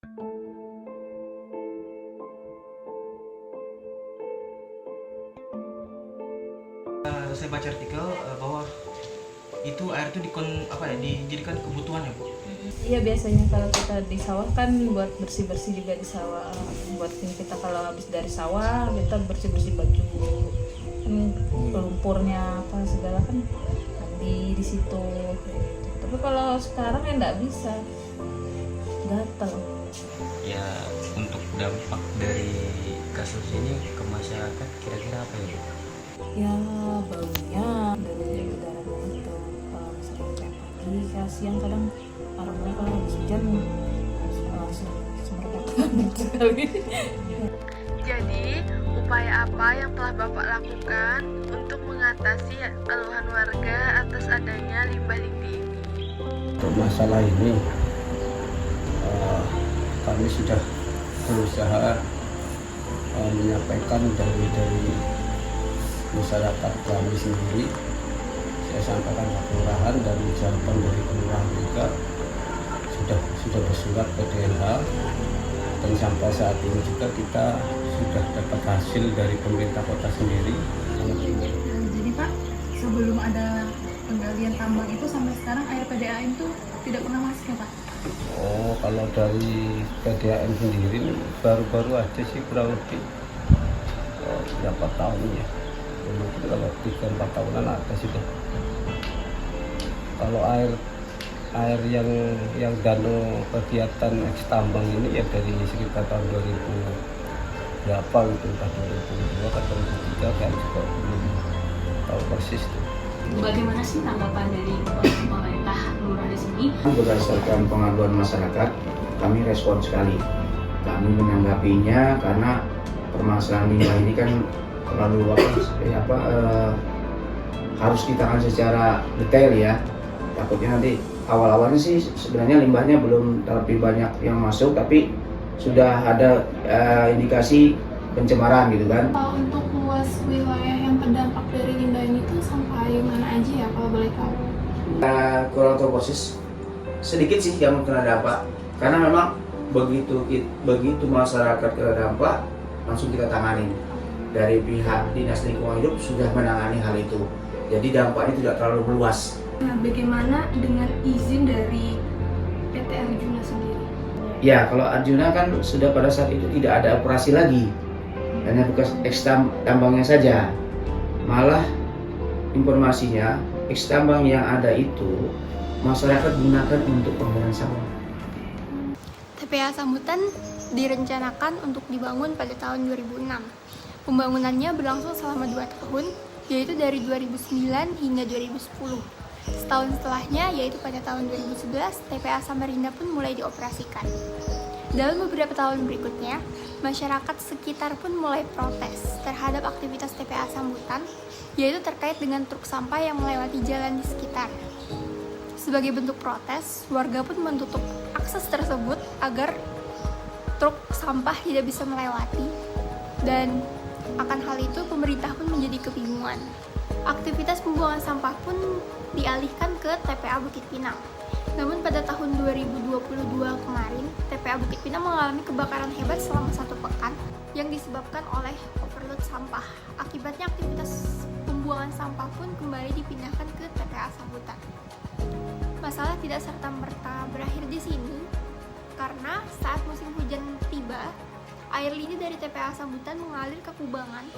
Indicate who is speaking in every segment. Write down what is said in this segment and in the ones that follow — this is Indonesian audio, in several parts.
Speaker 1: Saya baca artikel bahwa itu air itu dijadikan kebutuhan ya Bu?
Speaker 2: Iya, biasanya kalau kita di sawah kan buat bersih-bersih juga di sawah. Buat kita kalau habis dari sawah kita bersih-bersih baju, lumpurnya apa segala kan di situ. Tapi kalau sekarang ya nggak bisa, gatel.
Speaker 3: Ya, untuk dampak dari kasus ini ke masyarakat kira-kira apa ya?
Speaker 2: Ya baunya dari udaranya itu, kalau misalnya tiap pagi kayak siang kadang aromanya kalau habis hujan langsung semerbak sekali.
Speaker 4: Jadi, upaya apa yang telah Bapak lakukan untuk mengatasi keluhan warga atas adanya limbah lindi ini?
Speaker 5: Untuk masalah ini, kami sudah berusaha menyampaikan dari masyarakat kami sendiri. Saya sampaikan ke kelurahan dan jawaban dari kelurahan juga sudah bersurat ke DLH, dan sampai saat ini juga kita sudah dapat hasil dari pemerintah kota sendiri.
Speaker 6: Jadi Pak, sebelum ada penggalian tambang itu sampai sekarang air PDAM itu tidak pernah masuk ya Pak?
Speaker 5: Oh, kalau dari PDAM sendiri baru-baru aja sih, kurang lebih berapa tahun ya? Mungkin kalau 3-4 tahunan ada sudah. Kalau air yang dano kegiatan ekstambang ini ya dari sekitar tahun 2000 berapa gitu, entah 2002 atau 2003 kan juga belum tahu persis tuh.
Speaker 7: Bagaimana sih tanggapan dari pemerintah lurah di sini?
Speaker 8: Berdasarkan pengaduan masyarakat, kami respon sekali. Kami menanggapinya karena permasalahan limbah ini kan terlalu harus ditangani secara detail ya. Takutnya nanti awal-awalnya sih sebenarnya limbahnya belum terlalu banyak yang masuk, tapi sudah ada indikasi pencemaran gitu kan.
Speaker 6: Untuk luas wilayah yang terdampak dari limbah ini tuh sampai mana aja ya kalau boleh tahu?
Speaker 8: Kurang tahu persis, sedikit sih yang kena dampak, karena memang begitu masyarakat kena dampak langsung kita tangani. Dari pihak Dinas Lingkungan Hidup sudah menangani hal itu, jadi dampaknya tidak terlalu meluas.
Speaker 6: Nah, bagaimana dengan izin dari PT Arjuna sendiri?
Speaker 8: Ya, kalau Arjuna kan sudah pada saat itu tidak ada operasi lagi, hanya bekas tambangnya saja. Malah informasinya tambang yang ada itu masyarakat gunakan untuk pembuangan sampah.
Speaker 9: TPA Sambutan direncanakan untuk dibangun pada tahun 2006. Pembangunannya berlangsung selama 2 tahun, yaitu dari 2009 hingga 2010. Setahun setelahnya, yaitu pada tahun 2011, TPA Samarinda pun mulai dioperasikan. Dalam beberapa tahun berikutnya, masyarakat sekitar pun mulai protes terhadap aktivitas TPA Sambutan, yaitu terkait dengan truk sampah yang melewati jalan di sekitar. Sebagai bentuk protes, warga pun menutup akses tersebut agar truk sampah tidak bisa melewati, dan akan hal itu pemerintah pun menjadi kebingungan. Aktivitas pembuangan sampah pun dialihkan ke TPA Bukit Pinang. Namun pada tahun 2022 kemarin, TPA Bukit Pinang mengalami kebakaran hebat selama 1 pekan yang disebabkan oleh overload sampah. Akibatnya aktivitas pembuangan sampah pun kembali dipindahkan ke TPA Sambutan. Masalah tidak serta-merta berakhir di sini, karena saat musim hujan tiba, air lindi dari TPA Sambutan mengalir ke Kubangan,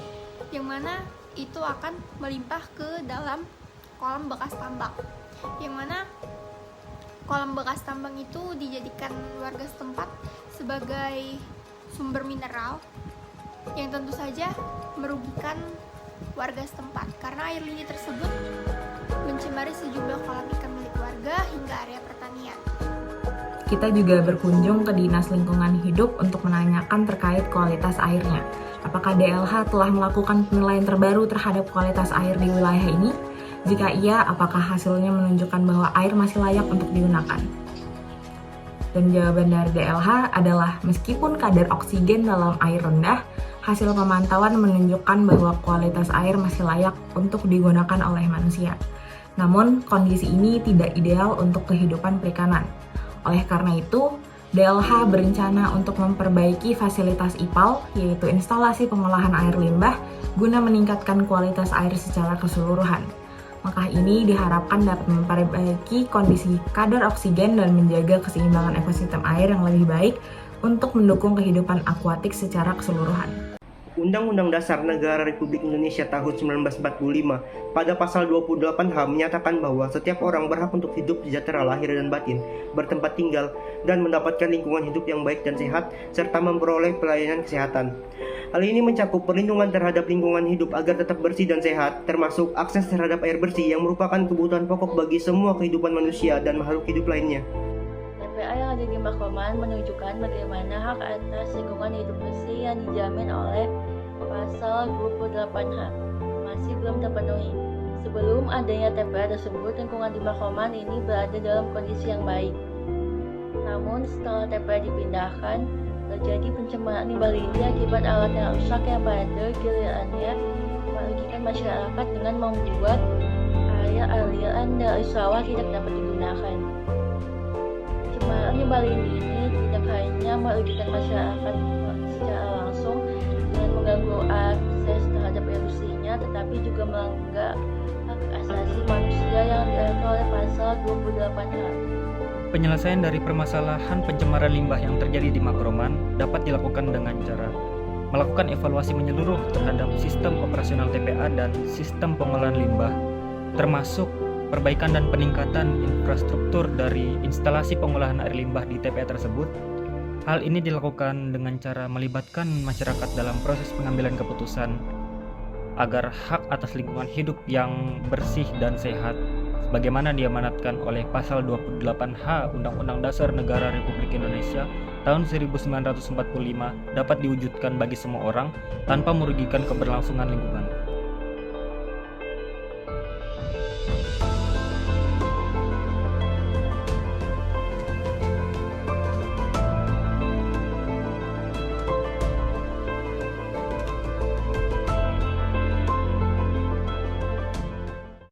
Speaker 9: yang mana itu akan melimpah ke dalam kolam bekas tambang, yang mana kolam bekas tambang itu dijadikan warga setempat sebagai sumber mineral yang tentu saja merugikan warga setempat, karena air lindi tersebut mencemari sejumlah kolam ikan milik warga hingga area pertanian.
Speaker 10: Kita juga berkunjung ke Dinas Lingkungan Hidup untuk menanyakan terkait kualitas airnya. Apakah DLH telah melakukan penilaian terbaru terhadap kualitas air di wilayah ini? Jika iya, apakah hasilnya menunjukkan bahwa air masih layak untuk digunakan? Dan jawaban dari DLH adalah meskipun kadar oksigen dalam air rendah, hasil pemantauan menunjukkan bahwa kualitas air masih layak untuk digunakan oleh manusia. Namun, kondisi ini tidak ideal untuk kehidupan perikanan. Oleh karena itu, DLH berencana untuk memperbaiki fasilitas IPAL, yaitu instalasi pengolahan air limbah, guna meningkatkan kualitas air secara keseluruhan. Langkah ini diharapkan dapat memperbaiki kondisi kadar oksigen dan menjaga keseimbangan ekosistem air yang lebih baik untuk mendukung kehidupan akuatik secara keseluruhan.
Speaker 1: Undang-Undang Dasar Negara Republik Indonesia tahun 1945 pada pasal 28H menyatakan bahwa setiap orang berhak untuk hidup sejahtera lahir dan batin, bertempat tinggal, dan mendapatkan lingkungan hidup yang baik dan sehat, serta memperoleh pelayanan kesehatan. Hal ini mencakup perlindungan terhadap lingkungan hidup agar tetap bersih dan sehat, termasuk akses terhadap air bersih yang merupakan kebutuhan pokok bagi semua kehidupan manusia dan makhluk hidup lainnya.
Speaker 11: TPA yang ada di Makroman menunjukkan bagaimana hak atas lingkungan hidup bersih yang dijamin oleh pasal 28H masih belum terpenuhi. Sebelum adanya TPA tersebut, lingkungan di Makroman ini berada dalam kondisi yang baik. Namun setelah TPA dipindahkan, terjadi pencemaran limbah lindi akibat alat yang rusak yang pada gilirannya merugikan masyarakat dengan membuat air aliran dari sawah tidak dapat digunakan. Pencemaran limbah lindi ini tidak hanya merugikan masyarakat secara langsung dengan mengganggu akses terhadap air bersihnya, tetapi juga melanggar hak asasi manusia yang diatur oleh pasal 28H.
Speaker 12: Penyelesaian dari permasalahan pencemaran limbah yang terjadi di Makroman dapat dilakukan dengan cara melakukan evaluasi menyeluruh terhadap sistem operasional TPA dan sistem pengolahan limbah, termasuk perbaikan dan peningkatan infrastruktur dari instalasi pengolahan air limbah di TPA tersebut. Hal ini dilakukan dengan cara melibatkan masyarakat dalam proses pengambilan keputusan agar hak atas lingkungan hidup yang bersih dan sehat sebagaimana diamanatkan oleh pasal 28H Undang-Undang Dasar Negara Republik Indonesia tahun 1945 dapat diwujudkan bagi semua orang tanpa merugikan keberlangsungan lingkungan.